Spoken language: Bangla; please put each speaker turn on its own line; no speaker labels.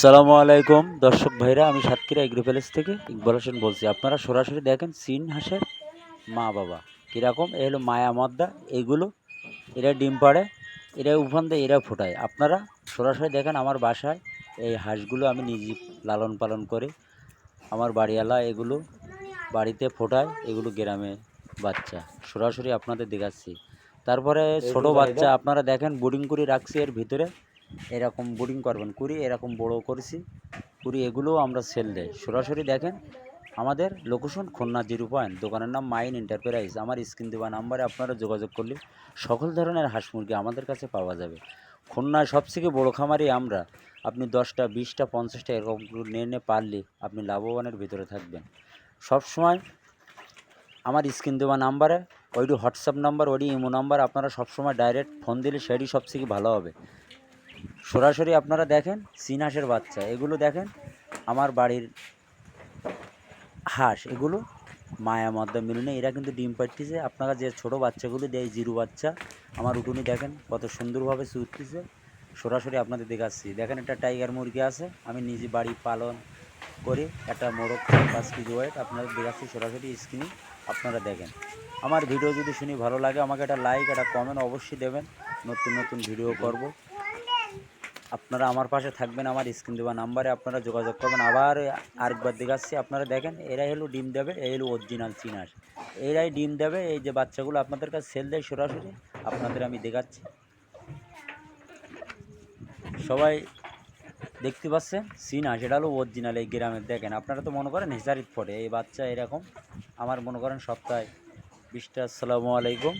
আসসালামু আলাইকুম দর্শক ভাইরা, আমি সাতক্ষীরা এগ্রো প্যালেস থেকে ইকবাল হোসেন বলছি। আপনারা সরাসরি দেখেন চীন হাঁসের মা বাবা কীরকম। এ হলো মায়া মদ্দা, এইগুলো এরা ডিম পাড়ে, এরা উফান দেয়, এরা ফোটায়। আপনারা সরাসরি দেখেন আমার বাসায় এই হাঁসগুলো আমি নিজে লালন পালন করি। আমার বাড়িওয়ালা এগুলো বাড়িতে ফোটায়, এগুলো গ্রামে বাচ্চা সরাসরি আপনাদের দেখাচ্ছি। তারপরে ছোট বাচ্চা আপনারা দেখেন বোর্ডিং করে রাখছি এর ভিতরে, এরকম বোর্ডিং করবেন কুড়ি, এরকম বড় করেছি কুড়ি, এগুলোও আমরা সেল দেয়। সরাসরি দেখেন আমাদের লোকেশন খুলনা 0 পয়েন্ট, দোকানের নাম মাইন এন্টারপ্রাইজ। আমার স্ক্রিন দেওয়া নাম্বারে আপনারা যোগাযোগ করলে সকল ধরনের হাঁস মুরগি আমাদের কাছে পাওয়া যাবে। খুলনায় সবথেকে বড় খামারি আমরা। আপনি 10টা 20টা 50টা এরকম নিয়ে পারলে আপনি লাভবানের ভিতরে থাকবেন। সবসময় আমার স্ক্রিন দেওয়া নাম্বারে, ওইটি হোয়াটসঅ্যাপ নাম্বার, ওইটি ইমো নাম্বার, আপনারা সবসময় ডাইরেক্ট ফোন দিলে সেটি সবথেকে ভালো হবে। সরাসরি আপনারা দেখেন চীন হাঁসের বাচ্চা, এগুলো দেখেন আমার বাড়ির হাঁস, এগুলো মায়া মদ্দা মিলনে এরা কিন্তু ডিম পাড়তেছে। আপনারা যে ছোট বাচ্চাগুলো দেয় জিরো বাচ্চা, আমার উঠুনি দেখেন কত সুন্দরভাবে চুটতেছে। সরাসরি আপনাদের দেখাচ্ছি। দেখেন একটা টাইগার মুরগি আছে, আমি নিজে বাড়ি পালন করি, একটা মোরগ 5 কেজি ওয়েট, আপনাদের দেখাচ্ছি সরাসরি স্ক্রিনে। আপনারা দেখেন আমার ভিডিও যদি শুনি ভালো লাগে, আমাকে একটা লাইক একটা কমেন্ট অবশ্যই দেবেন। নতুন নতুন ভিডিও করব, আপনারা আমার পাশে থাকবেন। আমার স্ক্রিন দেওয়া নাম্বারে আপনারা যোগাযোগ করবেন। আবার আরেকবার দেখাচ্ছি, আপনারা দেখেন এরাই হলো ডিম দেবে, এই হলো অরিজিনাল চীন হাঁস। এরাই ডিম দেবে, এই যে বাচ্চাগুলো আপনাদের কাছে সেল দেয় সরাসরি আপনাদের আমি দেখাচ্ছি। সবাই দেখতে পাচ্ছেন চীন হাঁস, এটা হলো অরিজিনাল এই গ্রামের। দেখেন আপনারা তো মনে করেন হেসারিত ফোটে, এই বাচ্চা এরকম আমার মনে করেন সপ্তাহে 20টা। আসসালামু আলাইকুম।